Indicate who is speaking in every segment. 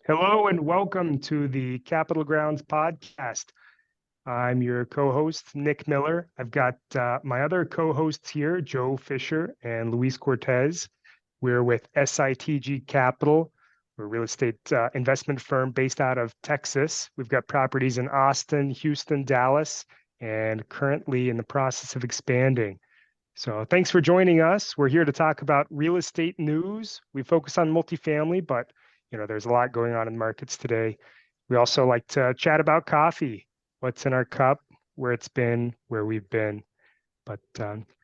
Speaker 1: Hello and welcome to the Capital Grounds podcast. I'm your co-host, Nick Miller. I've got my other co-hosts here, Joe Fisher and Luis Cortez. We're with SITG Capital. We're a real estate investment firm based out of Texas. We've got properties in Austin, Houston, Dallas, and currently in the process of expanding. So thanks for joining us. We're here to talk about real estate news. We focus on multifamily, but there's a lot going on in markets today. We also like to chat about coffee, what's in our cup, where it's been, where we've been. But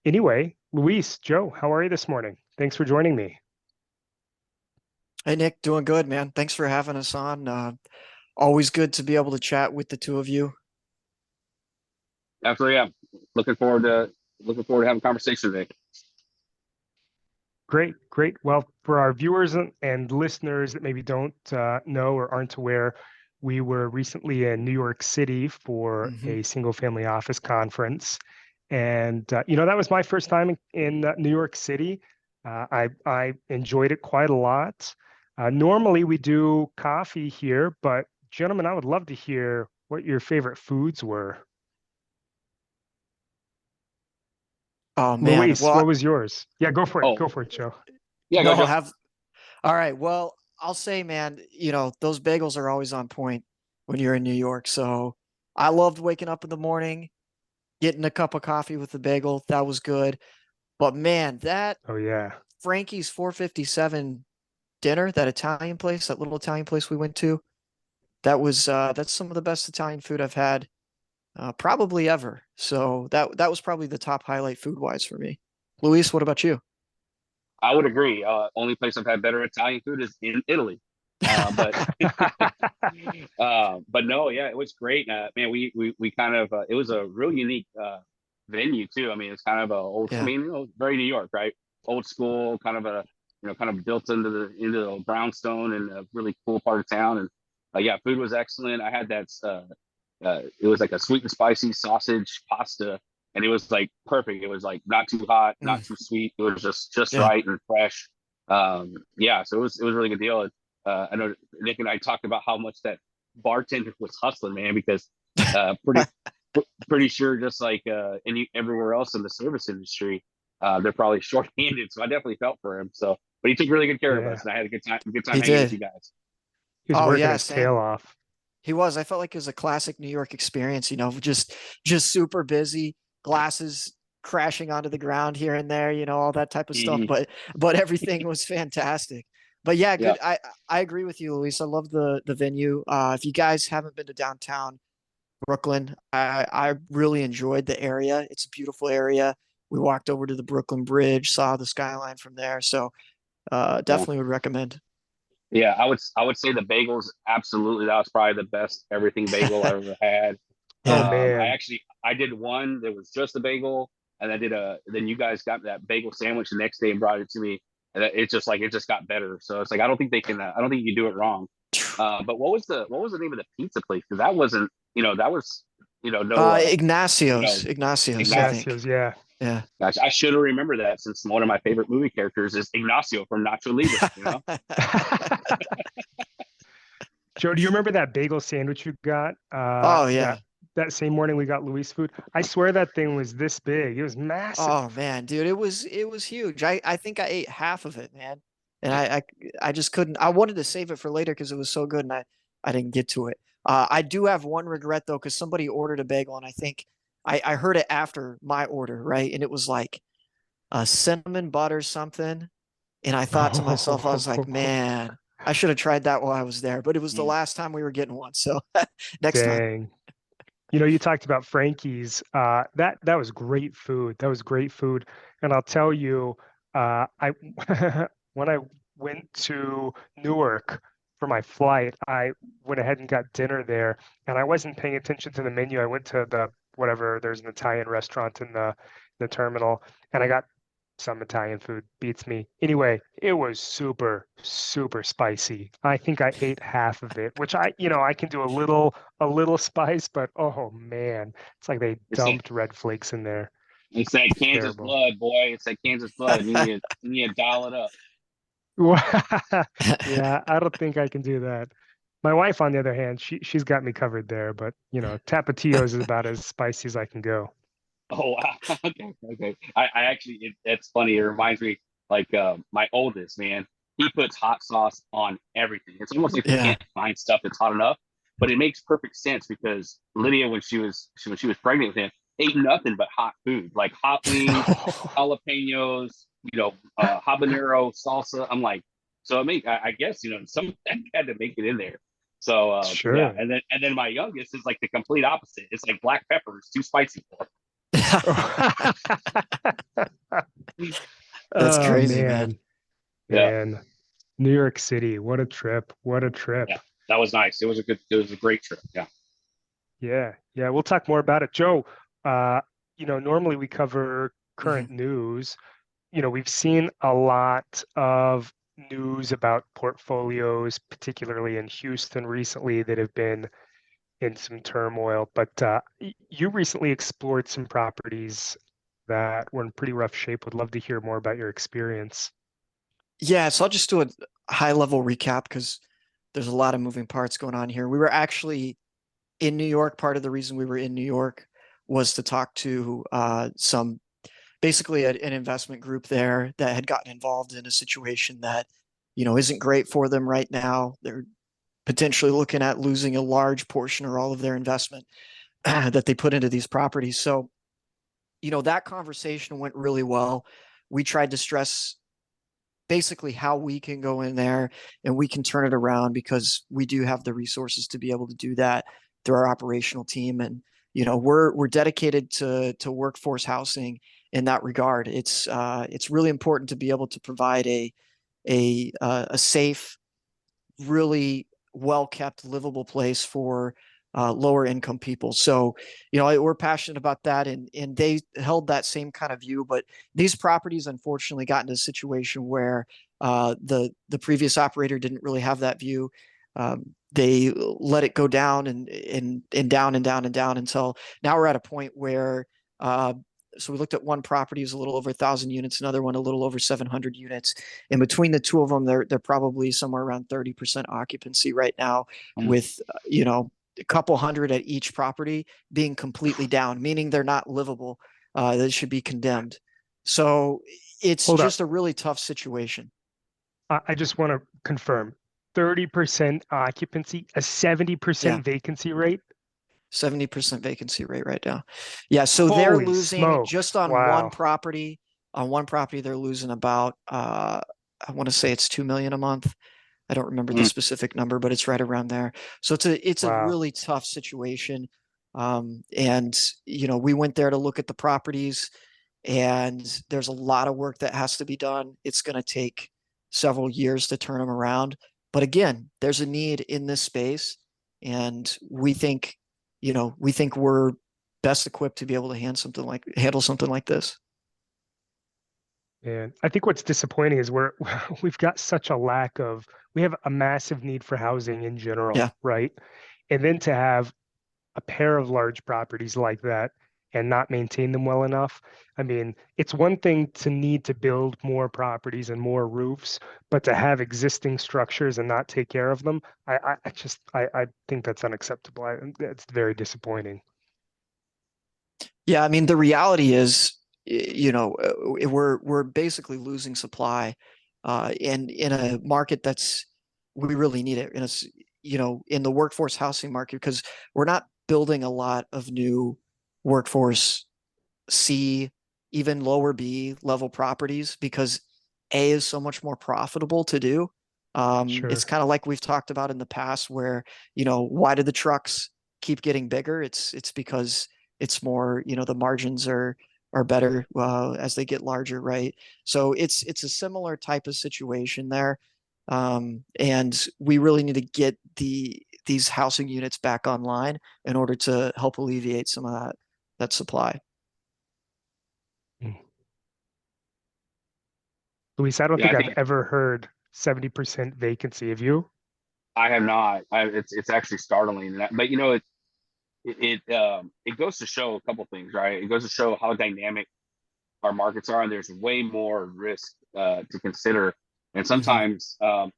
Speaker 1: anyway, Luis, Joe, how are you this morning? Thanks for joining me.
Speaker 2: Hey Nick, doing good, man. Thanks for having us on. Always good to be able to chat with the two of you.
Speaker 3: Absolutely, yeah. Looking forward to having a conversation today.
Speaker 1: Great, great. Well, for our viewers and listeners that maybe don't know or aren't aware, we were recently in New York City for a single family office conference. And, that was my first time in New York City. I enjoyed it quite a lot. Normally we do coffee here, but gentlemen, I would love to hear what your favorite foods were.
Speaker 2: Oh man,
Speaker 1: Luis, what was yours? Yeah, go for it.
Speaker 3: Oh,
Speaker 1: Go for it, Joe.
Speaker 3: yeah,
Speaker 2: no,
Speaker 3: go, Joe.
Speaker 2: have all right. Well, I'll say, man, those bagels are always on point when you're in New York. So I loved waking up in the morning, getting a cup of coffee with the bagel. That was good. But man, that
Speaker 1: Oh, yeah.
Speaker 2: Frankie's 457 dinner, that Italian place, that little Italian place we went to, that's some of the best Italian food I've had probably ever. So that was probably the top highlight food wise for me. Luis, what about you?
Speaker 3: I would agree. Only place I've had better Italian food is in Italy. But but no, yeah, it was great. Man, we kind of it was a real unique venue too. I mean, it's kind of a old. I
Speaker 2: Yeah.
Speaker 3: mean, very New York, right? Old school, kind of a kind of built into the brownstone and a really cool part of town. And yeah, food was excellent. I had that. It was like a sweet and spicy sausage pasta, and it was like perfect. It was like not too hot, not
Speaker 2: Mm,
Speaker 3: too sweet. It was just
Speaker 2: yeah.
Speaker 3: right and fresh. Yeah, so it was a really good deal. I know Nick and I talked about how much that bartender was hustling, man, because uh, pretty pretty sure just like everywhere else in the service industry, they're probably short-handed. So I definitely felt for him. So, but he took really good care of
Speaker 1: Yeah,
Speaker 3: us, and I had a good time
Speaker 2: He
Speaker 3: hanging with
Speaker 2: did.
Speaker 3: you guys.
Speaker 1: he was
Speaker 2: Oh
Speaker 1: working
Speaker 2: yeah,
Speaker 1: his tail
Speaker 2: same.
Speaker 1: off.
Speaker 2: He was. I felt like it was a classic New York experience, just super busy, glasses crashing onto the ground here and there, all that type of stuff.
Speaker 3: Mhm.
Speaker 2: But everything was fantastic. But yeah,
Speaker 3: Yeah.
Speaker 2: good. I agree with you, Luis. I love the venue. If you guys haven't been to downtown Brooklyn, I really enjoyed the area. It's a beautiful area. We walked over to the Brooklyn Bridge, saw the skyline from there. So
Speaker 3: Yeah.
Speaker 2: definitely would recommend.
Speaker 3: Yeah, I would say the bagels, absolutely. That was probably the best everything bagel I ever had.
Speaker 1: Oh,
Speaker 2: Yeah.
Speaker 1: man.
Speaker 3: I did one that was just a bagel, and then you guys got that bagel sandwich the next day and brought it to me, and it just got better. So it's like I don't think you can do it wrong. But what was the name of the pizza place? Because that wasn't, that was, no, you know,
Speaker 2: Ignacio's, I
Speaker 3: Ignacio.
Speaker 2: think.
Speaker 1: Ignacio's, yeah.
Speaker 2: Yeah.
Speaker 3: Gosh, I should have remembered that since one of my favorite movie characters is Ignacio from Nacho Libre.
Speaker 1: Joe, do you remember that bagel sandwich you got?
Speaker 2: Oh
Speaker 1: That
Speaker 2: yeah.
Speaker 1: that same morning we got Louis food. I swear that thing was this big. It was massive.
Speaker 2: Oh man, dude, it was huge. I think I ate half of it, man. And I just couldn't. I wanted to save it for later because it was so good and I didn't get to it. I do have one regret though, because somebody ordered a bagel and I think I heard it after my order, right? And it was like a cinnamon butter something. And I thought to myself, I was like, man, I should have tried that while I was there. But it was the
Speaker 3: Mm.
Speaker 2: last time we were getting one. So next time.
Speaker 1: Dang. You talked about Frankie's. That was great food. That was great food. And I'll tell you, I when I went to Newark for my flight, I went ahead and got dinner there, and I wasn't paying attention to the menu. I went to the whatever, there's an Italian restaurant in the terminal, and I got some Italian food. Beats me. Anyway, it was super, super spicy. I think I ate half of it, which I can do a little spice, but oh man, it's like they
Speaker 3: It's that
Speaker 1: dumped red flakes in there.
Speaker 3: it's that Kansas
Speaker 1: Terrible.
Speaker 3: blood, boy. It's that Kansas blood. You need to dial it up.
Speaker 1: Yeah, I don't think I can do that. My wife, on the other hand, she's got me covered there, but you know, Tapatio is about as spicy as I can go.
Speaker 3: Oh wow. Okay, okay. I actually it's funny. It reminds me like my oldest man. He puts hot sauce on everything. It's almost like we
Speaker 2: Yeah.
Speaker 3: can't find stuff that's hot enough, but it makes perfect sense because Lydia, when she was pregnant with him, ate nothing but hot food, like hot wings, jalapenos, habanero salsa. I'm like, so I guess some of that had to make it in there. So yeah,
Speaker 1: Sure.
Speaker 3: and then my youngest is like the complete opposite. It's like black pepper is too spicy for
Speaker 2: That's
Speaker 1: Oh
Speaker 2: crazy, man.
Speaker 1: man,
Speaker 3: yeah,
Speaker 1: man. New York City, what a trip. What a trip.
Speaker 3: yeah. That was nice. It was a great trip. Yeah.
Speaker 1: Yeah, yeah, we'll talk more about it. Joe, normally we cover
Speaker 2: Mhm.
Speaker 1: current news. We've seen a lot of news about portfolios, particularly in Houston recently, that have been in some turmoil. But you recently explored some properties that were in pretty rough shape. Would love to hear more about your experience.
Speaker 2: Yeah, so I'll just do a high level recap because there's a lot of moving parts going on here. We were actually in New York. Part of the reason we were in New York was to talk to some basically an investment group there that had gotten involved in a situation that, isn't great for them right now. They're potentially looking at losing a large portion or all of their investment that they put into these properties. So, that conversation went really well. We tried to stress basically how we can go in there and we can turn it around because we do have the resources to be able to do that through our operational team. And we're dedicated to workforce housing in that regard. It's really important to be able to provide a safe, really well kept, livable place for lower income people. So, we're passionate about that, and they held that same kind of view. But these properties, unfortunately, got into a situation where the previous operator didn't really have that view. They let it go down and down and down and down until now we're at a point where so we looked at one property is a little over 1,000 units, another one a little over 700 units. And between the two of them, they're probably somewhere around 30% occupancy right now,
Speaker 3: Mm.
Speaker 2: with a couple hundred at each property being completely down, meaning they're not livable. They should be condemned. So it's
Speaker 1: Hold up.
Speaker 2: just a really tough situation.
Speaker 1: I just want to confirm 30% occupancy, a
Speaker 2: Yeah.
Speaker 1: 70% vacancy rate.
Speaker 2: 70% vacancy rate right now. Yeah, so they're
Speaker 1: Holy
Speaker 2: losing just
Speaker 1: smokes.
Speaker 2: on one
Speaker 1: Wow.
Speaker 2: property. On one property, they're losing about I want to say it's 2 million a month. I don't remember the
Speaker 3: Mm.
Speaker 2: specific number, but it's right around there. So it's a
Speaker 1: Wow.
Speaker 2: really tough situation. And we went there to look at the properties, and there's a lot of work that has to be done. It's going to take several years to turn them around. But again, there's a need in this space, and we think we're best equipped to be able to handle something like this.
Speaker 1: And I think what's disappointing is we've got such a we have a massive need for housing in general,
Speaker 2: Yeah.
Speaker 1: right? And then to have a pair of large properties like that and not maintain them well enough. I mean, it's one thing to need to build more properties and more roofs, but to have existing structures and not take care of them, I think that's unacceptable. It's very disappointing.
Speaker 2: Yeah, I mean, the reality is, we're basically losing supply, and in a market we really need it in the workforce housing market, because we're not building a lot of new workforce C, even lower B level properties, because A is so much more profitable to do. It's
Speaker 1: Sure.
Speaker 2: kind of like we've talked about in the past where, why do the trucks keep getting bigger? It's because it's more, the margins are better as they get larger, right? So it's a similar type of situation there. And we really need to get these housing units back online in order to help alleviate some of that supply.
Speaker 1: Mm. Luis, I don't
Speaker 3: Yeah,
Speaker 1: think
Speaker 3: I
Speaker 1: I've
Speaker 3: think
Speaker 1: ever heard 70% vacancy. Have you?
Speaker 3: I have not. It's actually startling. But it goes to show a couple things, right? It goes to show how dynamic our markets are, and there's way more risk to consider. And
Speaker 2: Mhm.
Speaker 3: sometimes, I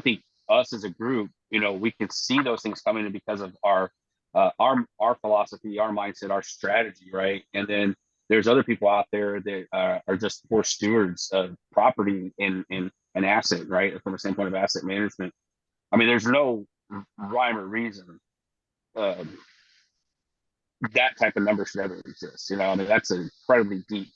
Speaker 3: think us as a group, we can see those things coming in because of our philosophy, our mindset, our strategy, right? And then there's other people out there that are just poor stewards of property and an asset, right? From a standpoint of asset management. I mean, there's no rhyme or reason that type of number should ever exist. I mean, that's an incredibly deep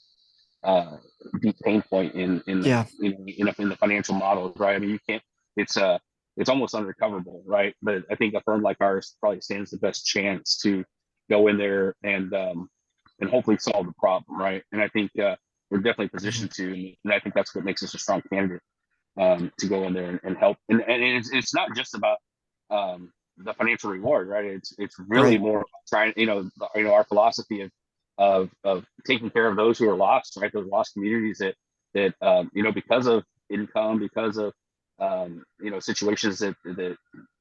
Speaker 3: pain point in
Speaker 2: Yeah.
Speaker 3: in the financial models, right? I mean, you can't. It's almost unrecoverable, right? But I think a firm like ours probably stands the best chance to go in there and hopefully solve the problem, right? And I think we're definitely positioned to, and I think that's what makes us a strong candidate to go in there and help. And it's not just about the financial reward, right? It's really
Speaker 2: Right.
Speaker 3: more trying, our philosophy of taking care of those who are lost, right? Those lost communities that because of income, because of situations that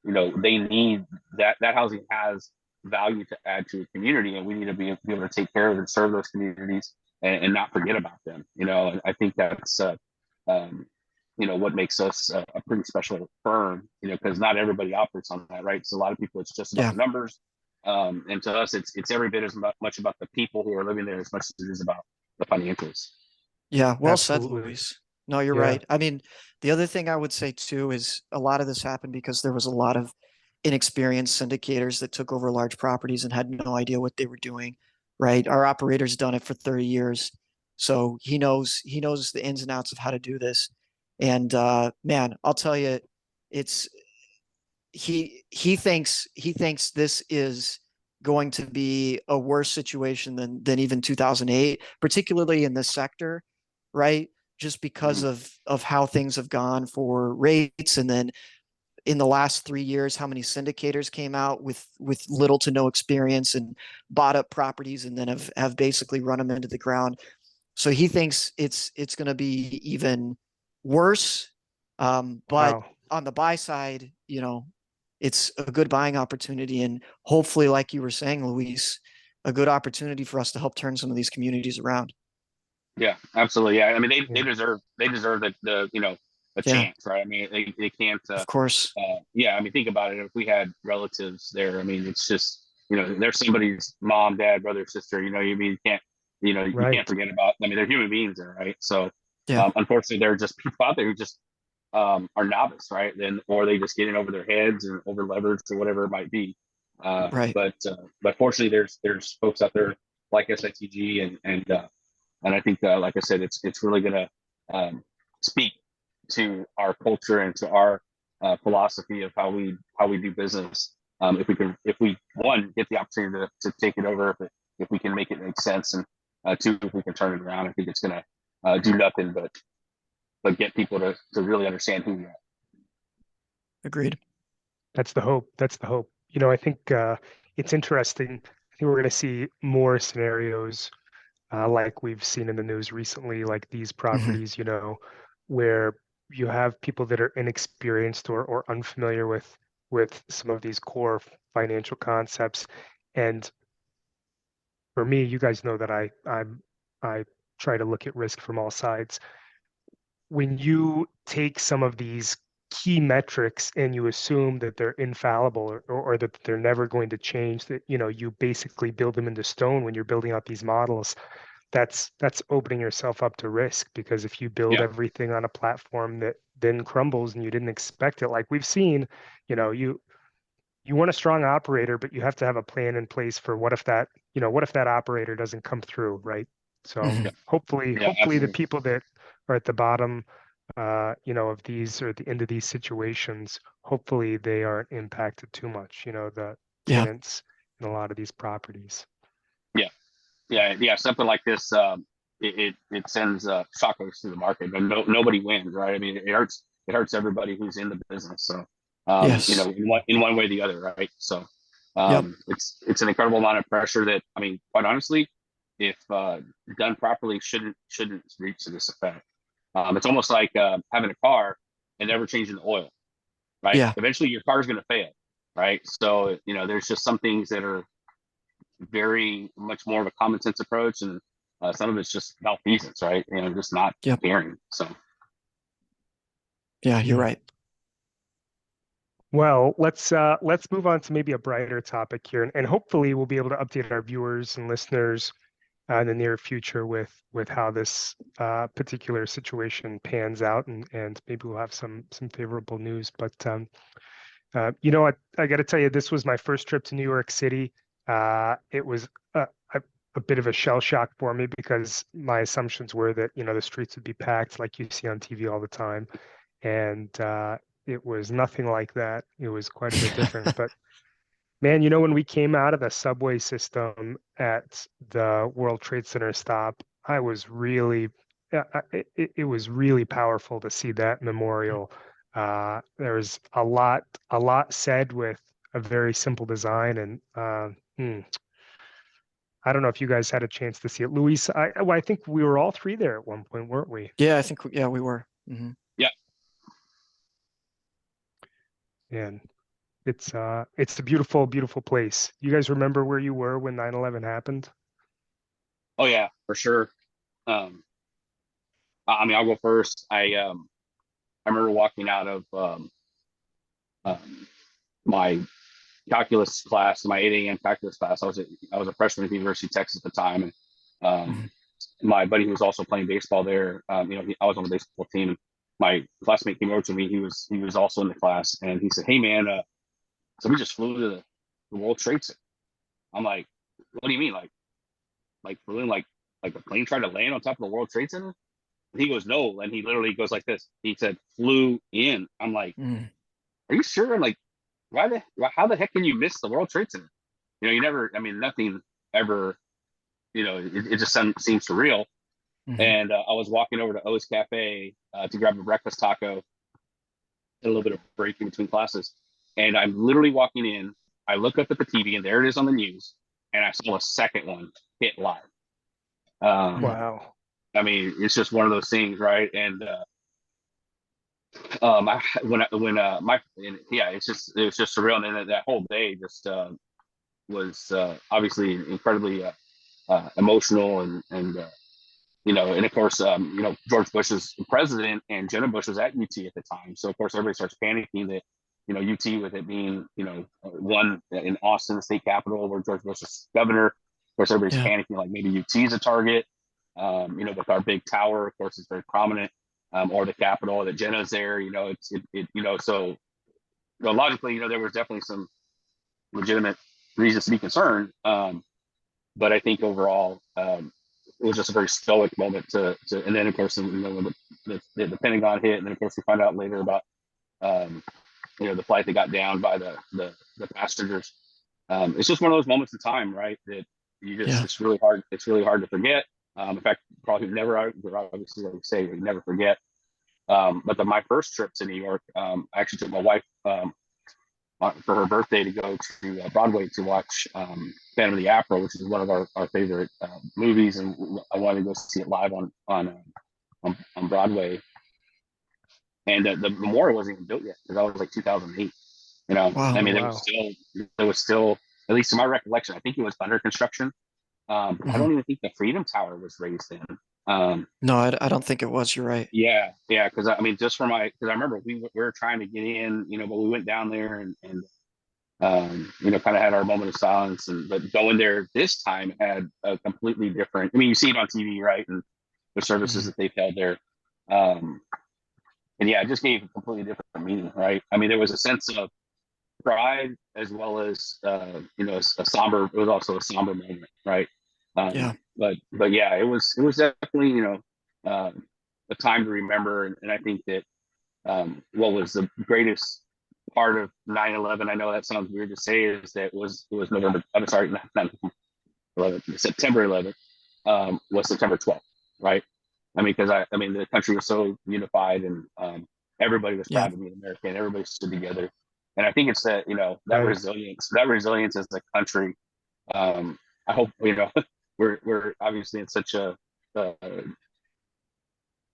Speaker 3: they need, that housing has value to add to a community, and we need to be able to take care of and serve those communities and not forget about them. And I think that's what makes us a pretty special firm, because not everybody operates on that, right? So a lot of people, it's just about
Speaker 2: Yeah.
Speaker 3: the numbers. And to us, it's every bit as much about the people who are living there as much as it is about the financials.
Speaker 2: Yeah. Well said,
Speaker 1: Absolutely.
Speaker 2: Luis. No, you're
Speaker 1: Yeah.
Speaker 2: right. I mean, the other thing I would say too is a lot of this happened because there was a lot of inexperienced syndicators that took over large properties and had no idea what they were doing. Right. Our operator's done it for 30 years. So he knows the ins and outs of how to do this. And man, I'll tell you, it's he thinks this is going to be a worse situation than even 2008, particularly in this sector, right? Just because of how things have gone for rates, and then in the last 3 years, how many syndicators came out with little to no experience and bought up properties and then have basically run them into the ground. So he thinks it's going to be even worse. But
Speaker 1: Wow.
Speaker 2: on the buy side, it's a good buying opportunity, and hopefully, like you were saying, Luis, a good opportunity for us to help turn some of these communities around.
Speaker 3: Yeah, absolutely. Yeah, I mean, they
Speaker 1: Yeah.
Speaker 3: deserve the a
Speaker 2: Yeah.
Speaker 3: chance, right? I mean, they can't.
Speaker 2: Of course.
Speaker 3: Yeah, I mean, think about it. If we had relatives there, I mean, it's just they're somebody's mom, dad, brother, sister. You mean, you can't you
Speaker 1: Right.
Speaker 3: can't forget about. I mean, they're human beings there, right? So
Speaker 2: Yeah.
Speaker 3: unfortunately, they're just people out there who just are novice, right? Then or they just get in over their heads or over leveraged or whatever it might be.
Speaker 2: Right.
Speaker 3: But fortunately, there's folks out there like SITG and I think, like I said, it's really going to speak to our culture and to our philosophy of how we do business. If we one get the opportunity to take it over, if we can make it make sense, and two, if we can turn it around, I think it's going to do nothing but get people to really understand who we are.
Speaker 2: Agreed.
Speaker 1: That's the hope. That's the hope. I think it's interesting. I think we're going to see more scenarios like we've seen in the news recently, like these properties, where you have people that are inexperienced or unfamiliar with some of these core financial concepts. And for me, you guys know that I try to look at risk from all sides. When you take some of these key metrics and you assume that they're infallible or that they're never going to change, that you basically build them into stone when you're building out these models, that's opening yourself up to risk, because if you build
Speaker 3: Yeah.
Speaker 1: everything on a platform that then crumbles and you didn't expect it, like we've seen, you want a strong operator, but you have to have a plan in place for what if that operator doesn't come through, right? So
Speaker 2: Mhm.
Speaker 1: hopefully
Speaker 3: Yeah,
Speaker 1: the
Speaker 3: absolutely.
Speaker 1: people that are at the bottom, of these or at the end of these situations, hopefully they aren't impacted too much, the
Speaker 2: Yeah.
Speaker 1: tenants in a lot of these properties.
Speaker 3: Yeah. Something like this, it sends shockwaves through the market, and nobody wins, right? I mean, it hurts everybody who's in the business. So,
Speaker 2: Yes.
Speaker 3: in one way or the other, right? So,
Speaker 2: Yep.
Speaker 3: it's an incredible amount of pressure that, I mean, quite honestly, if done properly, shouldn't reach to this effect. It's almost like having a car and never changing the oil, right?
Speaker 2: Yeah.
Speaker 3: Eventually, your car is going to fail, right? So, there's just some things that are very much more of a common sense approach, and some of it's just malfeasance, right? Just not
Speaker 2: Yep.
Speaker 3: caring. So
Speaker 2: Yeah, you're right.
Speaker 1: Well, let's move on to maybe a brighter topic here, and hopefully we'll be able to update our viewers and listeners in the near future with how this particular situation pans out, and maybe we'll have some favorable news. But you know what, I got to tell you, this was my first trip to New York City. It was a bit of a shell shock for me because my assumptions were that, you know, the streets would be packed like you see on TV all the time, and it was nothing like that. It was quite a bit different. But man, you know, when we came out of the subway system at the World Trade Center stop, I was really, it was really powerful to see that memorial. There was a lot said with a very simple design, and I don't know if you guys had a chance to see it. Luis, I think we were all three there at one point, weren't we?
Speaker 2: Yeah, I think yeah we were. Mm-hmm.
Speaker 3: Yeah.
Speaker 1: And it's a beautiful, beautiful place. You guys remember where you were when 9/11 happened?
Speaker 3: Oh yeah, for sure. I mean, I'll go first. I remember walking out of my calculus class, my 8 a.m. calculus class. I was a freshman at the University of Texas at the time, and my buddy who was also playing baseball there, you know, I was on the baseball team. And my classmate came over to me. He was also in the class, and he said, "Hey man, so we just flew to the World Trade Center." I'm like, "What do you mean? Like flew in like a plane tried to land on top of the World Trade Center?" And he goes, "No," and he literally goes like this. He said, "Flew in." I'm like, "Are you sure?" I'm like, how the heck can you miss the World Trade Center? You know, you never. I mean, nothing ever. You know, it just seems surreal. And I was walking over to O's Cafe to grab a breakfast taco, a little bit of break in between classes, and I'm literally walking in. I look up at the TV, and there it is on the news, and I saw a second one hit live.
Speaker 1: Wow.
Speaker 3: I mean, it's just one of those things, right? And it was just surreal, and then that whole day just was obviously incredibly emotional, and you know, and of course, you know, George Bush is president, and Jenna Bush was at UT at the time, so of course everybody starts panicking that, you know, UT with it being, you know, one in Austin, the state capital, where George Bush is governor. Of course, everybody's panicking like maybe UT is a target. You know, with our big tower, of course, it's very prominent, or the Capitol, that Jenna's there. You know, you know, so you know, logically, you know, there was definitely some legitimate reasons to be concerned. But I think overall, it was just a very stoic moment and then of course, you know, when the Pentagon hit, and then of course we find out later about, you know, the flight that got down by the passengers. It's just one of those moments in time, right? That you just, it's really hard to forget. In fact, probably never, obviously, like I say, we never forget. But my first trip to New York, I actually took my wife for her birthday to go to Broadway to watch Phantom of the Opera, which is one of our favorite movies, and I wanted to go see it live on Broadway. And the memorial wasn't even built yet, because that was like 2008. You know,
Speaker 2: Wow.
Speaker 3: I mean, there was still, at least to my recollection, I think it was under construction. I don't even think the Freedom Tower was raised then.
Speaker 2: No, I don't think it was. You're right.
Speaker 3: Yeah, because I mean, because I remember we were trying to get in, you know, but we went down there and you know, kind of had our moment of silence, but going there this time had a completely different. I mean, you see it on TV, right, and the services that they've held there, and yeah, it just gave a completely different meaning, right? I mean, there was a sense of pride as well as you know, a somber. It was also a somber moment, right? But yeah, it was definitely, you know, a time to remember, and I think that what was the greatest part of 9/11, I know that sounds weird to say, is that it was November. I'm sorry, not 11th, September 11th, was September 12th, right? I mean, because I mean, the country was so unified, and everybody was proud to be American. Everybody stood together, and I think it's that, you know, that resilience as a country. I hope, you know, we're obviously in such a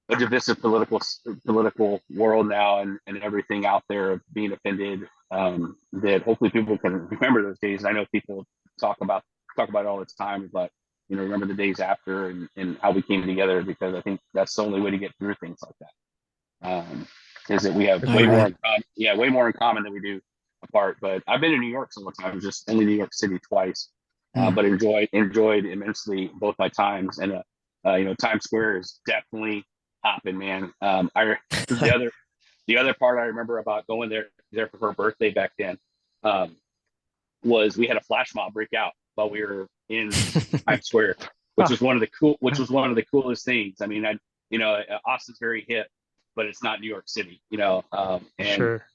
Speaker 3: divisive political world now, and everything out there of being offended, that hopefully people can remember those days. And I know people talk about it all the time, but, you know, remember the days after, and how we came together, because I think that's the only way to get through things like that. Is that we have way more in common than we do apart. But I've been to New York several times, just only New York City twice,
Speaker 2: Mm.
Speaker 3: but enjoyed immensely both my times. And Times Square is definitely hopping, man. The other part I remember about going there for her birthday back then, was we had a flash mob break out while we were in Times Square, which was one of the coolest things. I mean, Austin's very hip, but it's not New York City, and
Speaker 1: Sure.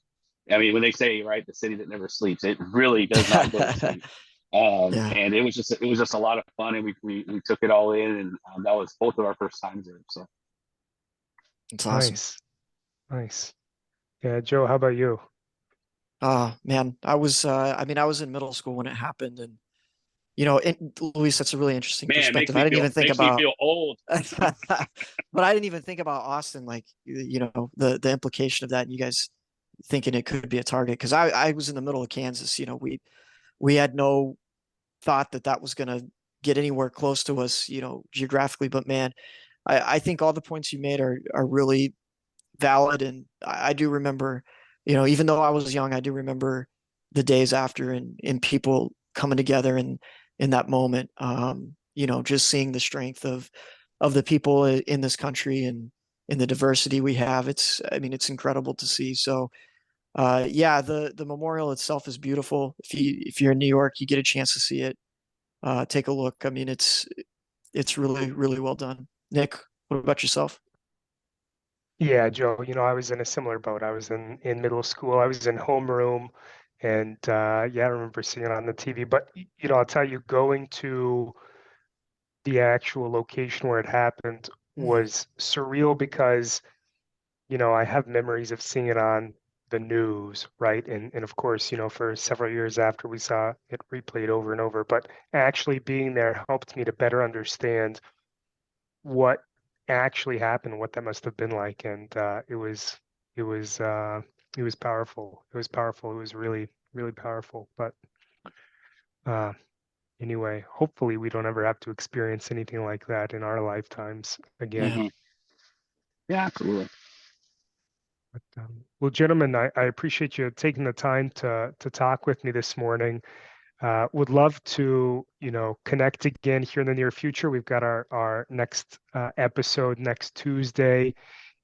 Speaker 3: I mean, when they say, right, the city that never sleeps, it really does not go to sleep.
Speaker 2: Yeah.
Speaker 3: And it was just a lot of fun, and we took it all in, and that was both of our first times there. So
Speaker 2: It's awesome.
Speaker 1: Nice. Yeah, Joe, how about you?
Speaker 2: Man, I was in middle school when it happened, and Luis, that's a really interesting
Speaker 3: man,
Speaker 2: perspective. I didn't even think
Speaker 3: makes me
Speaker 2: about,
Speaker 3: feel old.
Speaker 2: but I didn't even think about Austin, like, the implication of that, and you guys thinking it could be a target. Cause I was in the middle of Kansas, we had no thought that was going to get anywhere close to us, geographically, but man, I think all the points you made are really valid. And I do remember, even though I was young, I do remember the days after, and people coming together in that moment, just seeing the strength of the people in this country, and in the diversity we have. It's incredible to see. So yeah, the memorial itself is beautiful. If you're in New York, you get a chance to see it. Take a look. I mean, it's really, really well done. Nick, what about yourself?
Speaker 1: Yeah, Joe, I was in a similar boat. I was in middle school. I was in homeroom, and yeah, I remember seeing it on the TV. But I'll tell you, going to the actual location where it happened
Speaker 2: Mhm.
Speaker 1: was surreal because, I have memories of seeing it on the news, right? And of course, for several years after, we saw it replayed over and over. But actually being there helped me to better understand what actually happened, what that must have been like. And it was it was powerful. It was powerful. It was really, really powerful. But uh, anyway, hopefully we don't ever have to experience anything like that in our lifetimes again.
Speaker 2: Yeah.
Speaker 3: Mhm. Yeah, absolutely.
Speaker 1: But, well, gentlemen, I appreciate you taking the time to talk with me this morning. Would love to, connect again here in the near future. We've got our next episode next Tuesday.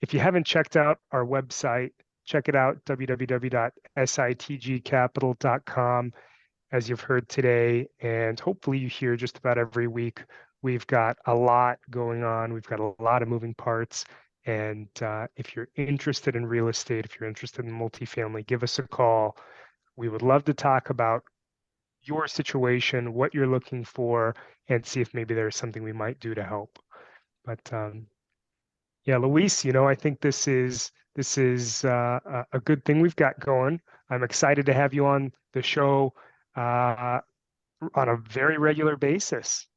Speaker 1: If you haven't checked out our website, check it out, www.sitgcapital.com, as you've heard today. And hopefully you hear just about every week. We've got a lot going on. We've got a lot of moving parts. And if you're interested in real estate, if you're interested in multifamily, give us a call. We would love to talk about your situation, what you're looking for, and see if maybe there's something we might do to help. But yeah, Luis, I think this is a good thing we've got going. I'm excited to have you on the show on a very regular basis.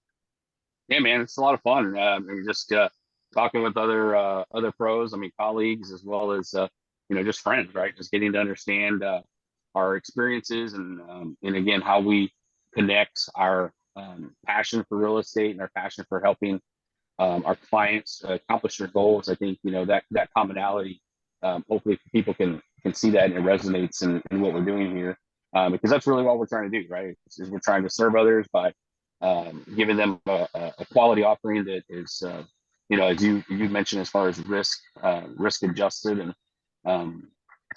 Speaker 3: Yeah, man, it's a lot of fun. And just talking with other pros, I mean, colleagues, as well as just friends, right? Just getting to understand our experiences, and again, how we connect our passion for real estate and our passion for helping our clients accomplish their goals. I think that commonality. Hopefully, people can see that, and it resonates in what we're doing here, because that's really what we're trying to do, right? Is we're trying to serve others by giving them a quality offering that is, as you mentioned, as far as risk adjusted, and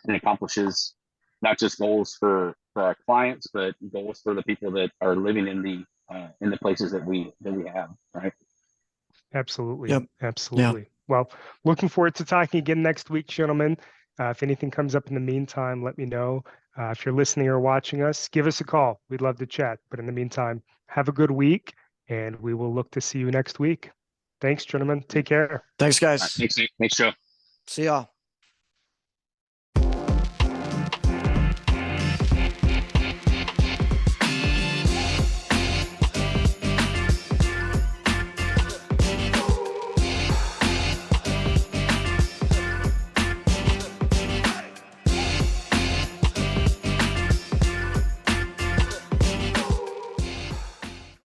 Speaker 3: accomplishes not just goals for our clients, but goals for the people that are living in the places that we have, right?
Speaker 1: Absolutely.
Speaker 2: Yep. Yeah.
Speaker 1: Absolutely. Well, looking forward to talking again next week, gentlemen. If anything comes up in the meantime, let me know. If you're listening or watching us, give us a call. We'd love to chat. But in the meantime, have a good week, and we will look to see you next week. Thanks, gentlemen. Take care.
Speaker 2: Thanks,
Speaker 3: All right,
Speaker 2: guys.
Speaker 3: thanks, Joe.
Speaker 2: See y'all.